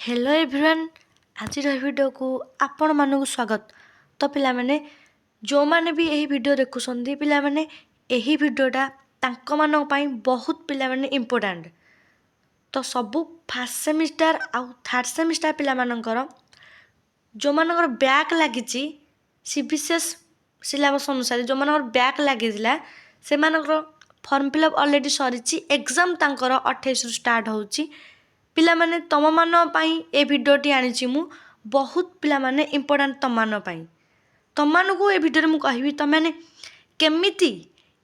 Hello everyone आज video को आपण मानक स्वागत। तो पिला माने जो माने भी यही वीडियो देखुछंदी पिला माने यही वीडियोटा तांको मानक पई बहुत पिला माने इम्पोर्टेंट। तो सबु फर्स्ट सेमिस्टर आउ थर्ड सेमिस्टर पिला मानकर जो मानकर बैक लागिची सीबीसीएस सिलेबस अनुसार जो मानकर बैक लागिला से मानकर फॉर्म फिलअप ऑलरेडी सरीची एग्जाम तांकर 28 रु स्टार्ट होची। पिला माने तम मान पई ए वीडियोटी आनिची मु बहुत पिला माने इम्पोर्टेंट तम मान पई तम मान को ए वीडियो रे मु कहबी तम माने केमिति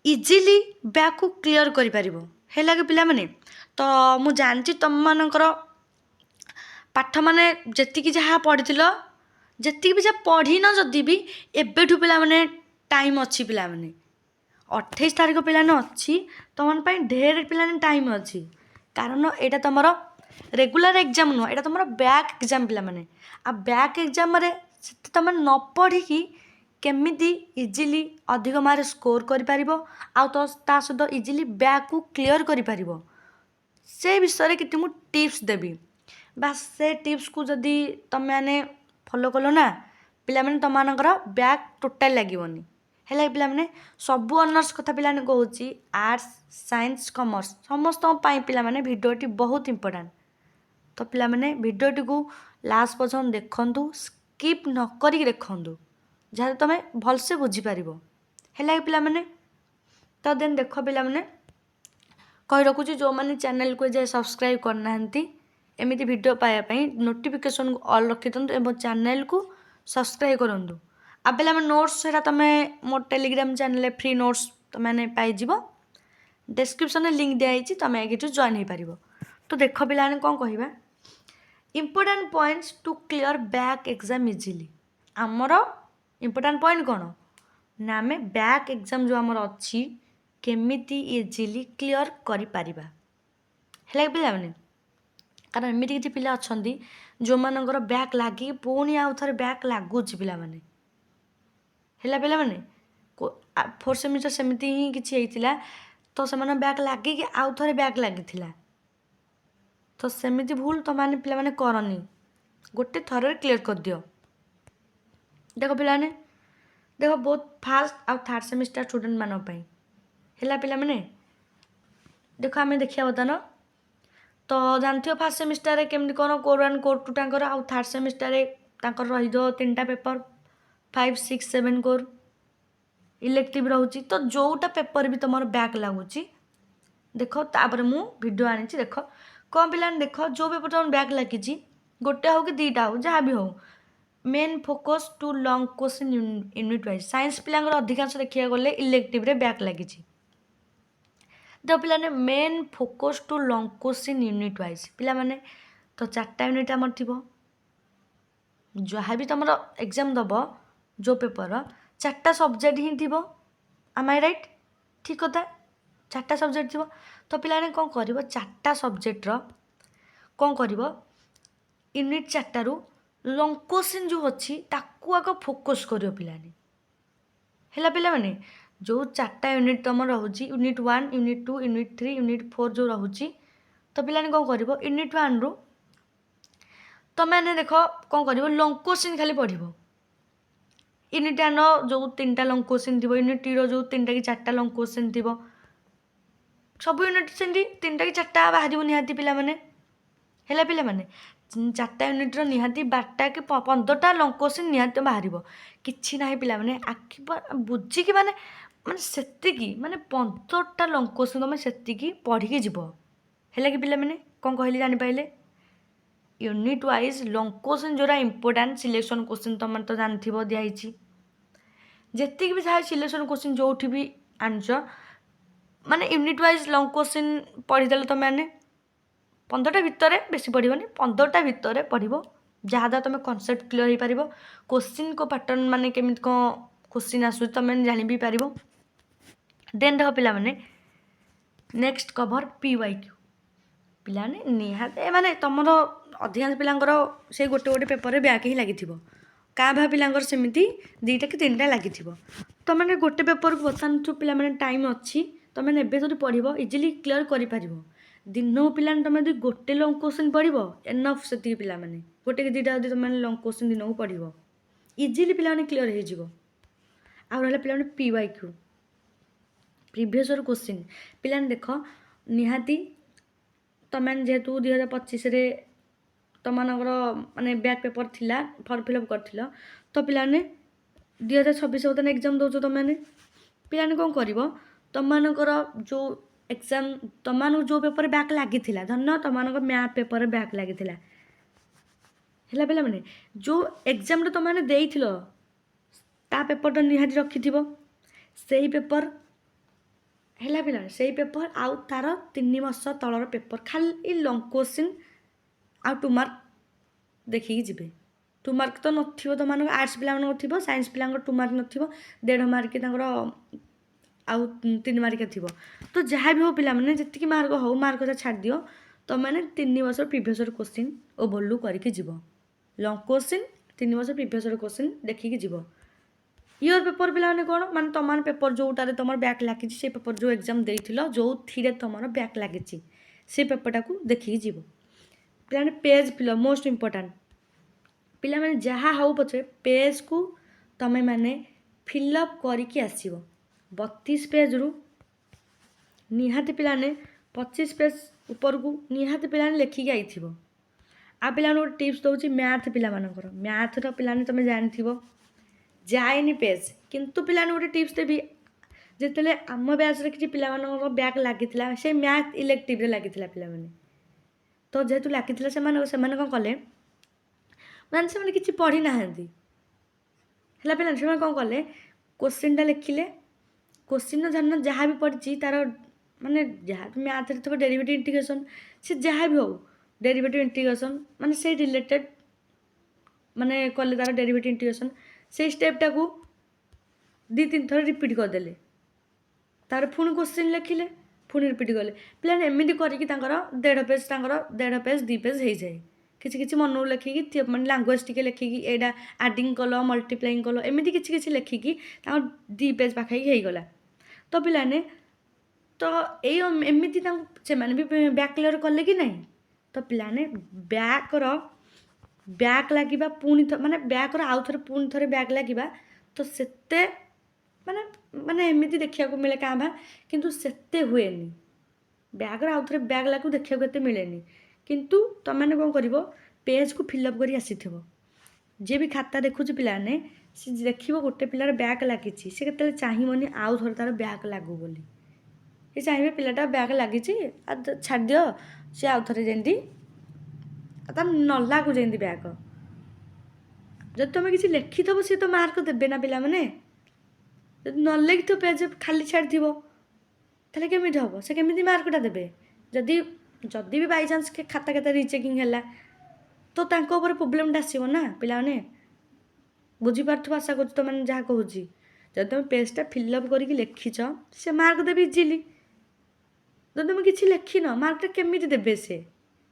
इजीली बैक को क्लियर करि परिबो हेला के पिला माने। तो मु जानची तम मानकर पाठ माने जेतिकी जहा पढिथिलो जेतिकी भी जा पढी न जदी भी एबेठु पिला माने टाइम अछि पिला माने 28 तारिख पिला न अछि तमन पई ढेर पिला ने टाइम अछि कारण एटा तमरो रेगुलर एग्जाम नुह एटा तुम बैक एग्जाम पिला माने आ बैक एग्जाम रे तुम न पढ़ी कि केमिति इजीली अधिक मार्क स्कोर करि परिबो आ तो ता सहित इजीली बैक को क्लियर करि परिबो से विषय रे किति मु टिप्स देबी। बस से टिप्स को जदी तुम माने फॉलो कलो ना पिला माने तुम मानकर बैक टोटल लागिवनी हेला पिला माने सबु ऑनर्स कथा पिला ने कहूची आर्ट्स साइंस कॉमर्स समस्त पई पिला माने वीडियोटी बहुत इंपोर्टेंट। तो पिला माने वीडियोटी को लास्ट पर्यंत देखंतु स्किप न करी देखंतु जहाँ तुम भल से बुझी पारिबो हेला पिला माने। तो देन देख पिला माने कहि रखुची जो माने चैनल को जे सब्सक्राइब करनाहंती एमिति वीडियो पाया पई नोटिफिकेशन को ऑल रखि दंतु एवं चैनल को सब्सक्राइब करंतु। आ पिला माने नोट्स सेटा तमे मो टेलीग्राम चैनल फ्री नोट्स तमे पाई जिवो डिस्क्रिप्शन में लिंक दिया आइछि तमे एगिटु जॉइन हे पारिबो। तो देख पिला ने कोन कहिबा important points to clear back exam easily आमर इम्पोर्टेंट पॉइंट कौन ना आम बैक एग्जाम जो आमर अच्छी केमिति इजीली क्लियर करि परिबा हेला पिला माने कारण एमिति किछि पिला अछंती जो मानकर बैक लागी पुणी आउ थरे बैक लागुछि पिला माने हेला पिला माने फोर्थ सेमिस्टर सेमिति ही किछि हेतिला तो से माने बैक लागी कि आउ थरे बैक लागिथिला तो सेमिति भूल तो माने पिला माने करनी गोटे थर क्लियर कर दियो। देखो पिला ने देखो बहुत फास्ट आउ थर्ड सेमिस्टर स्टूडेंट मान पई हेला पिला माने देखो आमे देखिया बता न तो जानथियो फर्स्ट सेमिस्टर रे केमति कोन कोर 1 कोर 2 टांकर आउ थर्ड सेमिस्टर रे तांकर रही दो तीनटा पेपर 5 6 7 कोर इलेक्टिव रहउची तो जोटा पेपर भी तमर बैक लागुची देखो तापर मु वीडियो आनिची देखो कौन पिला देख जो पेपर तुम बैक लगी गोटे हो कि दीटा हो जहाँ भी हो main focus to long question unit wise science पिला अधिकांश देखा गले इलेक्टिव रे बैक लगी देख पिला ने main focus to long question unit wise पिला माने तो 4टा यूनिट आमर थी जहाँ भी तुम एग्जाम दब जो पेपर 4टा सब्जेक्ट ही थी आम आई राइट ठीक कथा 4टा सब्जेक्ट थी तो पिला ने कौन कर 4टा सब्जेक्ट कौन कर यूनिट 4 रु लॉन्ग क्वेश्चन जो अच्छी ताकू आग फोकस कर पिलाने हेला पिला माने जो 4टा यूनिट तुम रोचे यूनिट 1 यूनिट 2 यूनिट 3 यूनिट 4 जो रोचे तो पिलाने कौन कर यूनिट 1 रु तो मैंने देख कौन कर लॉन्ग क्वेश्चन खाली पढ़ यूनिट 1 जो 3टा लॉन्ग क्वेश्चन थी यूनिट 2 जो 3टा कि 4टा लॉन्ग क्वेश्चन थी सब यूनिट से 3टा कि 4टा बाहर निहाती पिला माने हेला पिला माने 4टा यूनिट निहाती 12टा कि 15टा लॉन्ग क्वेश्चन निहाती बाहर किछि नाही पिला माने आखि बुझिकी माने माने सेतिकी माने 15टा लॉन्ग क्वेश्चन तुम सेतिकी पढ़िकी जीव हेला कि पिला माने कौन कहली जानि पाइले यूनिट वाइज लॉन्ग क्वेश्चन जोरा इंपोर्टेंट सिलेक्शन क्वेश्चन तुम तो जानथिबो दियाइछि जेतिकी भी थाए सिलेक्शन क्वेश्चन जोठी भी आंसर माने यूनिट वाइज लॉन्ग क्वेश्चन पढ़ीदेल तुम मैंने 15टा भितर बेसी पढ़ोनी 15टा भितर पढ़ जहाँ तुम कनसेप्ट क्लियर हो पार क्वेश्चन को पैटर्न माने केमिति कौन क्वेश्चन आसू तुम जानी भी पार देन देख पिला माने नेक्स्ट कवर PYQ पिला ने निहाते माने तुमर अधिकांश पिलांकर से गोटे गोटे पेपर बैक ही लगी क्या भा पिलांकर सेमिति 2टा कि 3टा लगी तो मैंने गोटे पेपर को बता पिला माने टाइम अच्छी तो मैंने एबे जदि पढ़िबो इजीली क्लियर करि परिबो ଦିନକୁ ପିଲାମାନେ ତୁମେ ଯଦି ଗୋଟେ ଲଙ୍ଗ୍ କୋଶ୍ଚିନ୍ ପଢ଼ିବ ଏନଫ୍ ସେତିକି ପିଲାମାନେ ଗୋଟେ କି ଦୁଇଟା ଯଦି ତୁମେ ଲଙ୍ଗ୍ କୋଶ୍ଚିନ୍ ଦିନକୁ ପଢ଼ିବ ଇଜିଲି ପିଲାମାନେ କ୍ଲିଅର୍ ହେଇଯିବ। ଆଉ ରହିଲା ପିଲାମାନେ PYQ ପ୍ରିଭିୟସ୍ ଇୟର୍ କୋଶ୍ଚିନ୍ ପିଲାମାନେ ଦେଖ ନିହାତି ତୁମମାନେ ଯେହେତୁ 2025ରେ ତୁମମାନଙ୍କର ମାନେ ବ୍ୟାକ୍ ପେପର୍ ଥିଲା ଫର୍ମ ଫିଲ୍ଅପ୍ କରିଥିଲ ତ ପିଲାମାନେ 2026 ବର୍ତ୍ତମାନ ଏକ୍ଜାମ୍ ଦେଉଛ ତୁମମାନେ ପିଲାମାନେ କ'ଣ କରିବ ତୁମମାନଙ୍କର ଯେଉଁ ଏକ୍ଜାମ୍ ତୁମମାନଙ୍କୁ ଯେଉଁ ପେପର୍ରେ ବ୍ୟାକ୍ ଲାଗିଥିଲା ଧରିନିଅ ତୁମମାନଙ୍କ ମ୍ୟାଥ୍ ପେପର୍ରେ ବ୍ୟାକ୍ ଲାଗିଥିଲା ହେଲା ପିଲାମାନେ ଯେଉଁ ଏକ୍ଜାମ୍ଟା ତୁମମାନେ ଦେଇଥିଲ ତା ପେପର୍ଟା ନିହାତି ରଖିଥିବ ସେଇ ପେପର୍ ହେଲା ପିଲାମାନେ ସେଇ ପେପର୍ ଆଉ ତା'ର 3 ବର୍ଷ ତଳର ପେପର୍ ଖାଲି ଲଙ୍ଗ୍ କୋଶ୍ଚିନ୍ ଆଉ 2 ମାର୍କ ଦେଖିକି ଯିବେ। 2 ମାର୍କ ତ ନଥିବ ତୁମମାନଙ୍କ ଆର୍ଟ୍ସ ପିଲାମାନଙ୍କର ଥିବ ସାଇନ୍ସ ପିଲାଙ୍କର 2 ମାର୍କ ନଥିବ 1.5 ମାର୍କ ତାଙ୍କର ଆଉ 3 ମାର୍କିଆ ଥିବ ତ ଯାହା ବି ହଉ ପିଲାମାନେ ଯେତିକି ମାର୍କ ହଉ ମାର୍କଟା ଛାଡ଼ି ଦିଅ ତୁମମାନେ 3 ବର୍ଷ ପ୍ରିଭିୟସ୍ ଇୟର୍ କୋଶ୍ଚିନ୍ ଓଭରଲୁକ୍ କରିକି ଯିବ ଲଙ୍ଗ୍ କୋଶ୍ଚିନ୍ 3 ବର୍ଷ ପ୍ରିଭିୟସ୍ ଇୟର୍ କୋଶ୍ଚିନ୍ ଦେଖିକି ଯିବ। ଇୟର୍ ପେପର୍ ପିଲାମାନେ କ'ଣ ମାନେ ତୁମମାନେ ପେପର୍ ଯେଉଁଟାରେ ତୁମର ବ୍ୟାକ୍ ଲାଗିଛି ସେ ପେପର୍ ଯେଉଁ ଏକ୍ଜାମ୍ ଦେଇଥିଲ ଯେଉଁଥିରେ ତୁମର ବ୍ୟାକ୍ ଲାଗିଛି ସେ ପେପର୍ଟାକୁ ଦେଖିକି ଯିବ। ପିଲାମାନେ ପେଜ୍ ଫିଲ୍ଅପ୍ ମୋଷ୍ଟ ଇମ୍ପୋର୍ଟାଣ୍ଟ ପିଲାମାନେ ଯାହା ହଉ ପଛେ ପେଜ୍କୁ ତୁମେମାନେ ଫିଲ୍ଅପ୍ କରିକି ଆସିବ 32 ପେଜ୍ରୁ ନିହାତି ପିଲାମାନେ 25 ପେଜ୍ ଉପରକୁ ନିହାତି ପିଲାମାନେ ଲେଖିକି ଆଇଥିବ। ଆଉ ପିଲାମାନଙ୍କୁ ଗୋଟେ ଟିପ୍ସ ଦେଉଛି ମ୍ୟାଥ୍ ପିଲାମାନଙ୍କର ମ୍ୟାଥ୍ର ପିଲାମାନେ ତୁମେ ଜାଣିଥିବ ଯାଏନି ପେଜ୍ କିନ୍ତୁ ପିଲାମାନେ ଗୋଟେ ଟିପ୍ସ ଦେବି ଯେତେବେଳେ ଆମ ବ୍ୟାଚ୍ରେ କିଛି ପିଲାମାନଙ୍କର ବ୍ୟାକ୍ ଲାଗିଥିଲା ସେ ମ୍ୟାଥ୍ ଇଲେକ୍ଟିଭ୍ରେ ଲାଗିଥିଲା ପିଲାମାନେ ତ ଯେହେତୁ ଲାଗିଥିଲା ସେମାନେ କ'ଣ କଲେ ମାନେ ସେମାନେ କିଛି ପଢ଼ି ନାହାନ୍ତି ହେଲା ପିଲାମାନେ ସେମାନେ କ'ଣ କଲେ କୋଶ୍ଚିନ୍ଟା ଲେଖିଲେ କୋଶ୍ଚିନ୍ର ଜାଣିନ ଯାହା ବି ପଡ଼ିଛି ତା'ର ମାନେ ଯାହା ବି ମ୍ୟାଥ୍ରେ ଥିବ ଡେରିଭେଟିଭ୍ ଇଣ୍ଟିଗ୍ରେସନ୍ ସେ ଯାହା ବି ହଉ ଡେରିଭେଟିଭ୍ ଇଣ୍ଟିଗ୍ରେସନ୍ ମାନେ ସେଇ ରିଲେଟେଡ଼୍ ମାନେ କଲେ ତା'ର ଡେରିଭେଟିଭ୍ ଇଣ୍ଟିଗ୍ରେସନ୍ ସେଇ ସ୍ଟେପ୍ଟାକୁ 2-3 ଥର ରିପିଟ୍ କରିଦେଲେ ତାପରେ ପୁଣି କୋଶ୍ଚିନ୍ ଲେଖିଲେ ପୁଣି ରିପିଟ୍ କଲେ ପିଲାମାନେ ଏମିତି କରିକି ତାଙ୍କର 1.5 ପେଜ୍ 2 ପେଜ୍ ହେଇଯାଏ କିଛି କିଛି ମନକୁ ଲେଖିକି ମାନେ ଲାଙ୍ଗୁଏଜ୍ ଟିକେ ଲେଖିକି ଏଇଟା ଆଡ଼ିଂ କଲ ମଲ୍ଟିପ୍ଲାଇଂ କଲ ଏମିତି କିଛି କିଛି ଲେଖିକି ତାଙ୍କର 2 ପେଜ୍ ପାଖାପାଖି ହେଇଗଲା ତ ପିଲାମାନେ ତ ଏଇ ଏମିତି ତାଙ୍କୁ ସେମାନେ ବି ବ୍ୟାକ୍ କ୍ଲିୟର୍ କଲେ କି ନାହିଁ ତ ପିଲାମାନେ ବ୍ୟାକ୍ ଲାଗିବା ପୁଣି ମାନେ ବ୍ୟାକ୍ର ଆଉ ଥରେ ପୁଣି ଥରେ ବ୍ୟାକ୍ ଲାଗିବା ତ ସେତେ ମାନେ ଏମିତି ଦେଖିବାକୁ ମିଳେ କାଁ ଭାଁ କିନ୍ତୁ ସେତେ ହୁଏନି ବ୍ୟାକ୍ର ଆଉ ଥରେ ବ୍ୟାକ୍ ଲାଗୁ ଦେଖିବାକୁ ଏତେ ମିଳେନି କିନ୍ତୁ ତୁମମାନେ କ'ଣ କରିବ ପେଜ୍କୁ ଫିଲ୍ଅପ୍ କରି ଆସିଥିବ ଯିଏ ବି ଖାତା ଦେଖୁଛି ପିଲାମାନେ ସେ ଦେଖିବ ଗୋଟେ ପିଲାର ବ୍ୟାକ୍ ଲାଗିଛି ସେ କେତେବେଳେ ଚାହିଁବନି ଆଉ ଥରେ ତା'ର ବ୍ୟାକ୍ ଲାଗୁ ବୋଲି ସେ ଚାହିଁବେ ପିଲାଟା ବ୍ୟାକ୍ ଲାଗିଛି ଆଉ ଛାଡ଼ିଦିଅ ସେ ଆଉ ଥରେ ଯେମିତି ତା ନ ଲାଗୁ ଯେମିତି ବ୍ୟାକ୍ ଯଦି ତୁମେ କିଛି ଲେଖିଥିବ ସିଏ ତ ମାର୍କ ଦେବେ ନା ପିଲାମାନେ ଯଦି ନ ଲେଖିଥିବ ପେଜ୍ ଖାଲି ଛାଡ଼ିଥିବ ତାହେଲେ କେମିତି ହେବ ସେ କେମିତି ମାର୍କଟା ଦେବେ ଯଦି ବି ବାଇଚାନ୍ସ ଖାତା ରିଚେକିଂ ହେଲା ତ ତାଙ୍କ ଉପରେ ପ୍ରୋବ୍ଲେମ୍ଟା ଆସିବ ନା ପିଲାମାନେ ବୁଝିପାରୁଥିବ ଆଶା କରୁଛି ତୁମମାନେ ଯାହା କହୁଛି ଯଦି ତୁମେ ପେଜ୍ଟା ଫିଲ୍ଅପ୍ କରିକି ଲେଖିଛ ସେ ମାର୍କ ଦେବେ ଇଜିଲି ଯଦି ତୁମେ କିଛି ଲେଖିନ ମାର୍କଟା କେମିତି ଦେବେ ସେ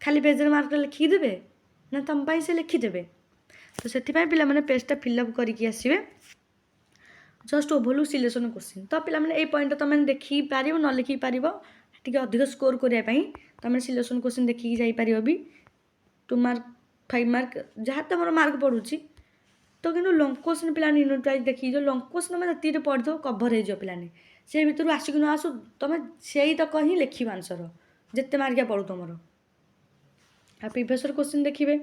ଖାଲି ପେଜ୍ରେ ମାର୍କଟା ଲେଖିକି ଦେବେ ନା ତୁମ ପାଇଁ ସେ ଲେଖିଦେବେ ତ ସେଥିପାଇଁ ପିଲାମାନେ ପେଜ୍ଟା ଫିଲ୍ଅପ୍ କରିକି ଆସିବେ ଜଷ୍ଟ ଓଭରଲୁକ୍ ସିଲେକ୍ସନ୍ କୋଶ୍ଚିନ୍ ତ ପିଲାମାନେ ଏଇ ପଏଣ୍ଟଟା ତୁମେ ଦେଖିପାରିବ ନ ଲେଖିପାରିବ ଟିକେ ଅଧିକ ସ୍କୋର୍ କରିବା ପାଇଁ ତୁମେ ସିଲେକ୍ସନ୍ କୋଶ୍ଚିନ୍ ଦେଖିକି ଯାଇପାରିବ ବି 2 ମାର୍କ 5 ମାର୍କ ଯାହା ତୁମର ମାର୍କ ପଡ଼ୁଛି ତ କିନ୍ତୁ ଲଙ୍ଗ୍ କୋଶ୍ଚିନ୍ ପିଲାମାନେ ୟୁନିଟ୍ ୱାଇଜ୍ ଦେଖିକି ଯିବ ଲଙ୍ଗ୍ କୋଶ୍ଚିନ୍ ତୁମେ ଯେତିକିରେ ପଢ଼ିଦେବ କଭର୍ ହେଇଯିବ ପିଲାମାନେ ସେ ଭିତରୁ ଆସିକି ନ ଆସୁ ତୁମେ ସେଇତକ ହିଁ ଲେଖିବ ଆନ୍ସର ଯେତେ ମାର୍କିଆ ପଡ଼ୁ ତୁମର। ଆଉ ପ୍ରିଭିୟସ୍ ଇୟର୍ କୋଶ୍ଚିନ୍ ଦେଖିବେ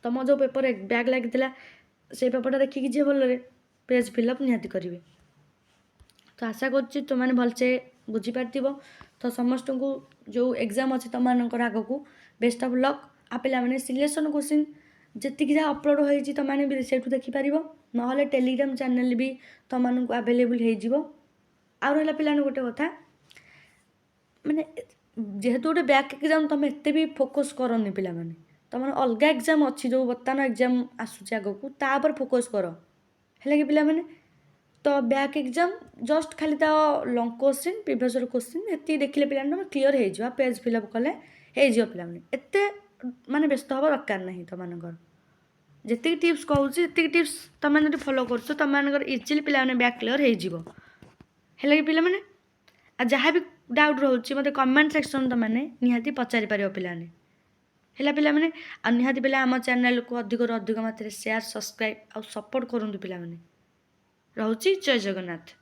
ତୁମ ଯେଉଁ ପେପର୍ ବ୍ୟାକ୍ ଲାଗିଥିଲା ସେଇ ପେପର୍ଟା ଦେଖିକି ଯିବେ ଭଲରେ ପେଜ୍ ଫିଲ୍ଅପ୍ ନିହାତି କରିବେ। ତ ଆଶା କରୁଛି ତୁମମାନେ ଭଲସେ ବୁଝିପାରିଥିବ ତ ସମସ୍ତଙ୍କୁ ଯେଉଁ ଏକ୍ଜାମ୍ ଅଛି ତୁମମାନଙ୍କର ଆଗକୁ ବେଷ୍ଟ ଅଫ୍ ଲକ୍। ଆଉ ପିଲାମାନେ ସିଲେକ୍ସନ୍ କୋଶ୍ଚିନ୍ ଯେତିକି ଯାହା ଅପଲୋଡ଼ ହେଇଛି ତୁମମାନେ ବି ସେଇଠୁ ଦେଖିପାରିବ ନହେଲେ ଟେଲିଗ୍ରାମ ଚ୍ୟାନେଲ୍ ବି ତୁମମାନଙ୍କୁ ଆଭେଲେବୁଲ୍ ହେଇଯିବ। ଆଉ ରହିଲା ପିଲାମାନେ ଗୋଟେ କଥା ମାନେ ଯେହେତୁ ଗୋଟେ ବ୍ୟାକ୍ ଏକ୍ଜାମ୍ ତୁମେ ଏତେ ବି ଫୋକସ୍ କରନି ପିଲାମାନେ ତୁମର ଅଲଗା ଏକ୍ଜାମ୍ ଅଛି ଯେଉଁ ବର୍ତ୍ତମାନ ଏକ୍ଜାମ୍ ଆସୁଛି ଆଗକୁ ତା ଉପରେ ଫୋକସ୍ କର ହେଲା କି ପିଲାମାନେ ତ ବ୍ୟାକ୍ ଏକ୍ଜାମ୍ ଜଷ୍ଟ ଖାଲି ତା long question previous year question ଏତିକି ଦେଖିଲେ ପିଲାମାନେ ତୁମେ କ୍ଲିଅର୍ ହେଇଯିବ ପେଜ୍ ଫିଲ୍ଅପ୍ କଲେ ହେଇଯିବ ପିଲାମାନେ ଏତେ ମାନେ ବ୍ୟସ୍ତ ହେବା ଦରକାର ନାହିଁ ତୁମମାନଙ୍କର ଯେତିକି ଟିପ୍ସ କହୁଛି ସେତିକି ଟିପ୍ସ ତୁମେ ଯଦି ଫଲୋ କରୁଛ ତୁମମାନଙ୍କର ଇଜିଲି ପିଲାମାନେ ବ୍ୟାକ୍ କ୍ଲିଅର୍ ହେଇଯିବ ହେଲା କି ପିଲାମାନେ। ଆଉ ଯାହା ବି डाउट रोचे मत कमेंट सेक्शन तुमने निहाती पचारि पार पिलाने है पिलाने आ निहाती पिला आम चैनल को अधिक मात्रा शेयर सब्सक्राइब आ सपोर्ट करूँ पिलाने रोचे जय जगन्नाथ।